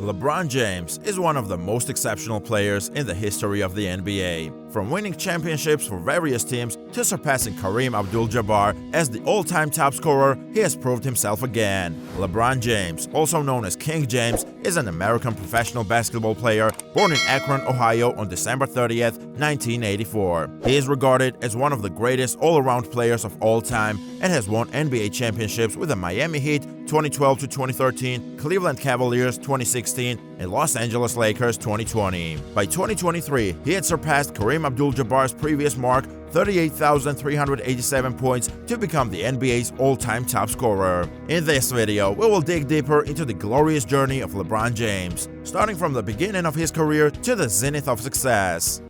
LeBron James is one of the most exceptional players in the history of the NBA. From winning championships for various teams to surpassing Kareem Abdul-Jabbar as the all-time top scorer, he has proved himself again. LeBron James, also known as King James, is an American professional basketball player born in Akron, Ohio on December 30th, 1984. He is regarded as one of the greatest all-around players of all time and has won NBA championships with the Miami Heat 2012 to 2013, Cleveland Cavaliers 2016, and Los Angeles Lakers 2020. By 2023, he had surpassed Kareem Abdul-Jabbar's previous mark, 38,387 points, to become the NBA's all-time top scorer. In this video, we will dig deeper into the glorious journey of LeBron James, starting from the beginning of his career to the zenith of success.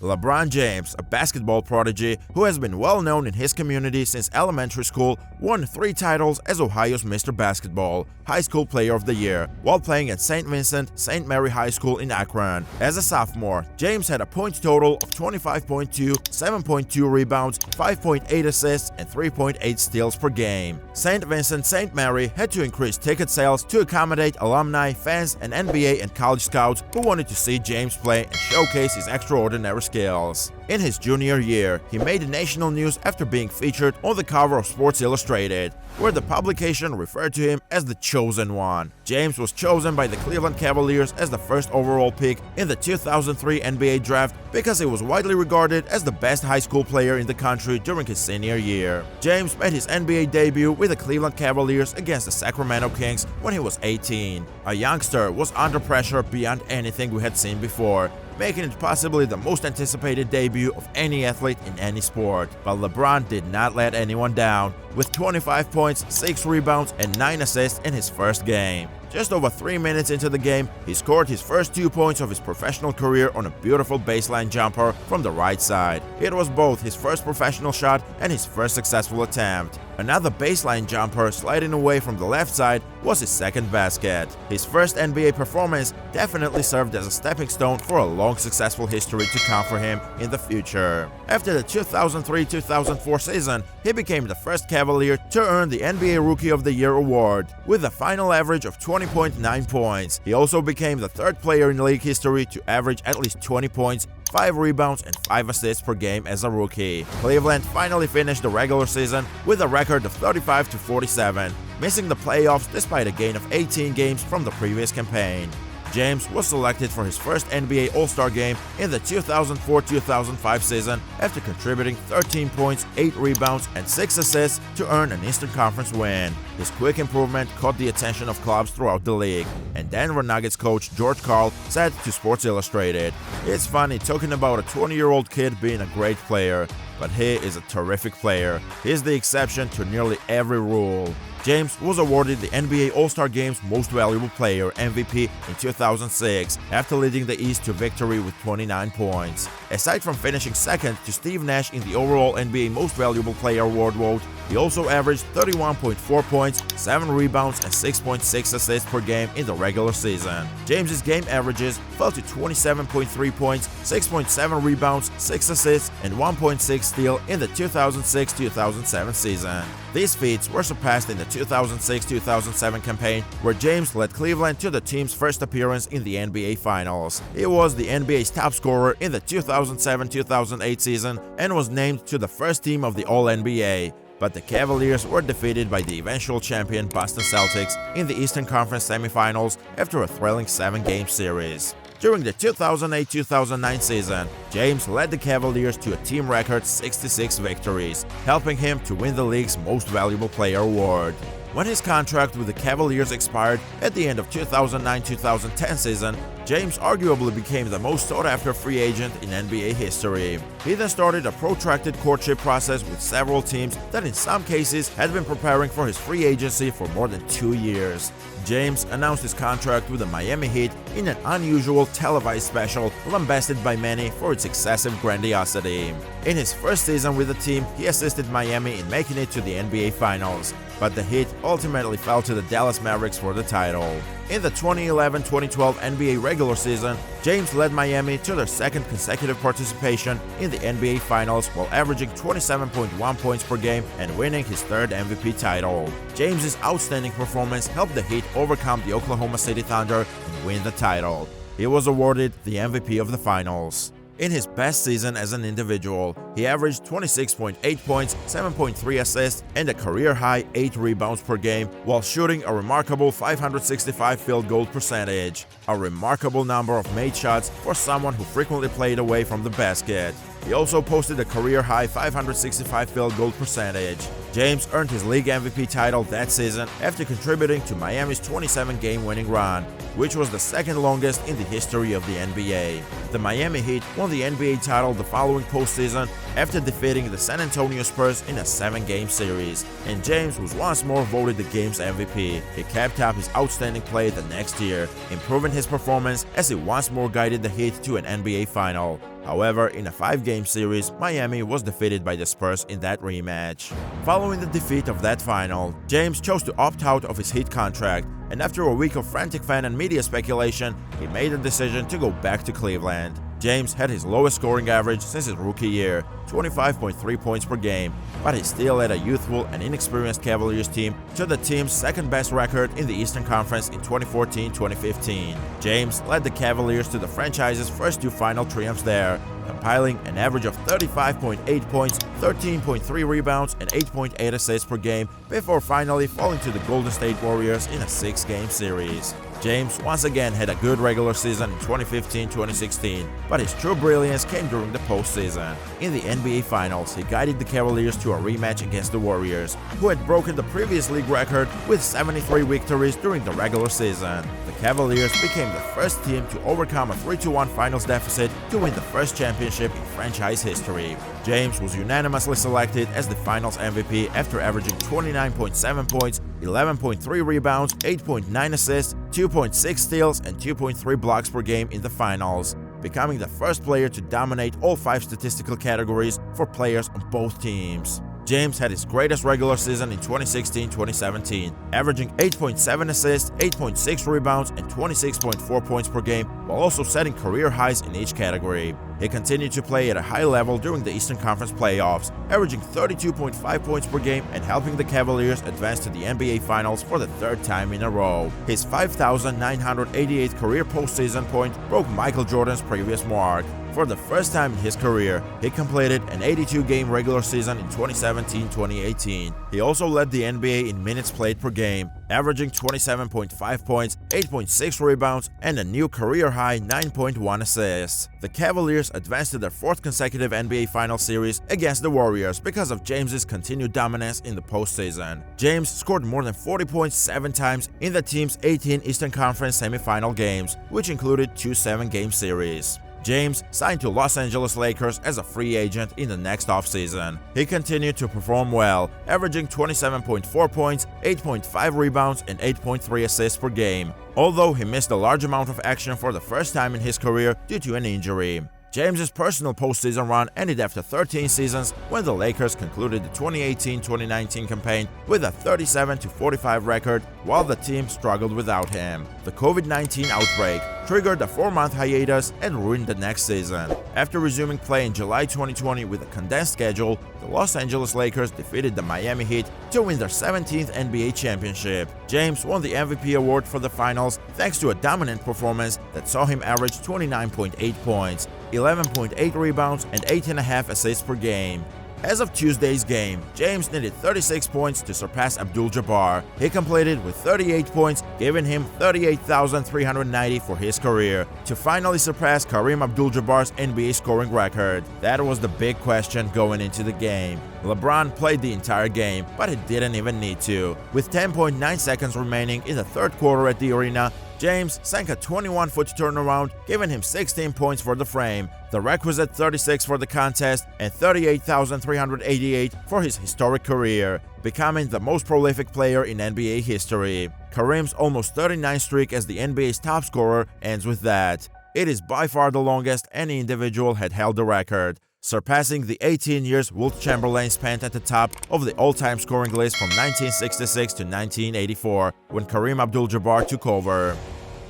LeBron James, a basketball prodigy who has been well known in his community since elementary school, won 3 titles as Ohio's Mr. Basketball, High School Player of the Year, while playing at St. Vincent St. Mary High School in Akron. As a sophomore, James had a point total of 25.2, 7.2 rebounds, 5.8 assists, and 3.8 steals per game. St. Vincent St. Mary had to increase ticket sales to accommodate alumni, fans, and NBA and college scouts who wanted to see James play and showcase his extraordinary skills. In his junior year, he made national news after being featured on the cover of Sports Illustrated, where the publication referred to him as the Chosen One. James was chosen by the Cleveland Cavaliers as the first overall pick in the 2003 NBA draft because he was widely regarded as the best high school player in the country during his senior year. James made his NBA debut with the Cleveland Cavaliers against the Sacramento Kings when he was 18. A youngster was under pressure beyond anything we had seen before, making it possibly the most anticipated debut of any athlete in any sport. But LeBron did not let anyone down, with 25 points, 6 rebounds, and 9 assists in his first game. Just over 3 minutes into the game, he scored his first 2 points of his professional career on a beautiful baseline jumper from the right side. It was both his first professional shot and his first successful attempt. Another baseline jumper sliding away from the left side was his second basket. His first NBA performance definitely served as a stepping stone for a long successful history to come for him in the future. After the 2003-2004 season, he became the first Cavalier to earn the NBA Rookie of the Year award, with a final average of 20.9 points. He also became the 3rd player in league history to average at least 20 points, 5 rebounds, and 5 assists per game as a rookie. Cleveland finally finished the regular season with a record of 35-47, missing the playoffs despite a gain of 18 games from the previous campaign. James was selected for his first NBA All-Star game in the 2004-2005 season after contributing 13 points, 8 rebounds, and 6 assists to earn an Eastern Conference win. His quick improvement caught the attention of clubs throughout the league, and Denver Nuggets coach George Karl said to Sports Illustrated, "It's funny talking about a 20-year-old kid being a great player, but he is a terrific player. He's the exception to nearly every rule." James was awarded the NBA All-Star Game's Most Valuable Player (MVP) in 2006 after leading the East to victory with 29 points. Aside from finishing second to Steve Nash in the overall NBA Most Valuable Player award vote, he also averaged 31.4 points, 7 rebounds, and 6.6 assists per game in the regular season. James's game averages fell to 27.3 points, 6.7 rebounds, 6 assists, and 1.6 steal in the 2006-2007 season. These feats were surpassed in the 2006-2007 campaign, where James led Cleveland to the team's first appearance in the NBA Finals. He was the NBA's top scorer in the 2007-2008 season and was named to the first team of the All-NBA. But the Cavaliers were defeated by the eventual champion Boston Celtics in the Eastern Conference semifinals after a thrilling 7-game series. During the 2008-2009 season, James led the Cavaliers to a team record 66 victories, helping him to win the league's Most Valuable Player award. When his contract with the Cavaliers expired at the end of 2009-2010 season, James arguably became the most sought-after free agent in NBA history. He then started a protracted courtship process with several teams that in some cases had been preparing for his free agency for more than 2 years. James announced his contract with the Miami Heat in an unusual televised special lambasted by many for its excessive grandiosity. In his first season with the team, he assisted Miami in making it to the NBA Finals. but the Heat ultimately fell to the Dallas Mavericks for the title. In the 2011-2012 NBA regular season, James led Miami to their second consecutive participation in the NBA Finals while averaging 27.1 points per game and winning his third MVP title. James's outstanding performance helped the Heat overcome the Oklahoma City Thunder and win the title. He was awarded the MVP of the Finals. In his best season as an individual, he averaged 26.8 points, 7.3 assists, and a career-high 8 rebounds per game, while shooting a remarkable 565 field goal percentage, a remarkable number of made shots for someone who frequently played away from the basket. He also posted a career-high 565 field goal percentage. James earned his league MVP title that season after contributing to Miami's 27-game winning run, which was the second longest in the history of the NBA. The Miami Heat won the NBA title the following postseason after defeating the San Antonio Spurs in a 7-game series, and James was once more voted the game's MVP. He kept up his outstanding play the next year, improving his performance as he once more guided the Heat to an NBA final. However, in a 5-game series, Miami was defeated by the Spurs in that rematch. Following the defeat of that final, James chose to opt out of his Heat contract, and after a week of frantic fan and media speculation, he made the decision to go back to Cleveland. James had his lowest scoring average since his rookie year, 25.3 points per game, but he still led a youthful and inexperienced Cavaliers team to the team's second-best record in the Eastern Conference in 2014-2015. James led the Cavaliers to the franchise's first 2 final triumphs there, compiling an average of 35.8 points, 13.3 rebounds, and 8.8 assists per game before finally falling to the Golden State Warriors in a 6-game series. James once again had a good regular season in 2015-2016, but his true brilliance came during the postseason. In the NBA Finals, he guided the Cavaliers to a rematch against the Warriors, who had broken the previous league record with 73 victories during the regular season. The Cavaliers became the first team to overcome a 3-1 finals deficit to win the first championship in franchise history. James was unanimously selected as the finals MVP after averaging 29.7 points, 11.3 rebounds, 8.9 assists, 2.6 steals, and 2.3 blocks per game in the finals, becoming the first player to dominate all 5 statistical categories for players on both teams. James had his greatest regular season in 2016-2017, averaging 8.7 assists, 8.6 rebounds, and 26.4 points per game, while also setting career highs in each category. He continued to play at a high level during the Eastern Conference playoffs, averaging 32.5 points per game and helping the Cavaliers advance to the NBA Finals for the 3rd time in a row. His 5,988th career postseason point broke Michael Jordan's previous mark. For the first time in his career, he completed an 82-game regular season in 2017-2018. He also led the NBA in minutes played per game, averaging 27.5 points, 8.6 rebounds, and a new career-high 9.1 assists. The Cavaliers advanced to their 4th consecutive NBA Finals series against the Warriors because of James's continued dominance in the postseason. James scored more than 40 points 7 times in the team's 18 Eastern Conference semifinal games, which included 2 7-game series. James signed to Los Angeles Lakers as a free agent in the next offseason. He continued to perform well, averaging 27.4 points, 8.5 rebounds, and 8.3 assists per game, although he missed a large amount of action for the first time in his career due to an injury. James's personal postseason run ended after 13 seasons when the Lakers concluded the 2018-2019 campaign with a 37-45 record while the team struggled without him. The COVID-19 outbreak triggered a 4-month hiatus and ruined the next season. After resuming play in July 2020 with a condensed schedule, the Los Angeles Lakers defeated the Miami Heat to win their 17th NBA championship. James won the MVP award for the finals thanks to a dominant performance that saw him average 29.8 points, 11.8 rebounds, and 8.5 assists per game. As of Tuesday's game, James needed 36 points to surpass Abdul-Jabbar. He completed with 38 points, giving him 38,390 for his career, to finally surpass Kareem Abdul-Jabbar's NBA scoring record. That was the big question going into the game. LeBron played the entire game, but he didn't even need to. With 10.9 seconds remaining in the 3rd quarter at the arena, James sank a 21-foot turnaround, giving him 16 points for the frame, the requisite 36 for the contest, and 38,388 for his historic career, becoming the most prolific player in NBA history. Kareem's almost 39 streak as the NBA's top scorer ends with that. It is by far the longest any individual had held the record, surpassing the 18 years Wilt Chamberlain spent at the top of the all-time scoring list from 1966 to 1984, when Kareem Abdul-Jabbar took over.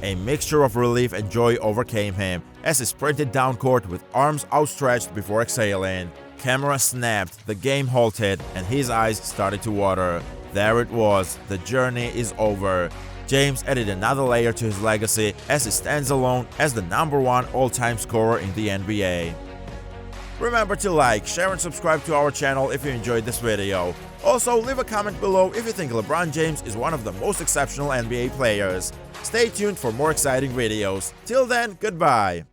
A mixture of relief and joy overcame him as he sprinted down court with arms outstretched before exhaling. Camera snapped, the game halted, and his eyes started to water. There it was, the journey is over. James added another layer to his legacy as he stands alone as the #1 all-time scorer in the NBA. Remember to like, share and subscribe to our channel if you enjoyed this video. Also, leave a comment below if you think LeBron James is one of the most exceptional NBA players. Stay tuned for more exciting videos. Till then, goodbye.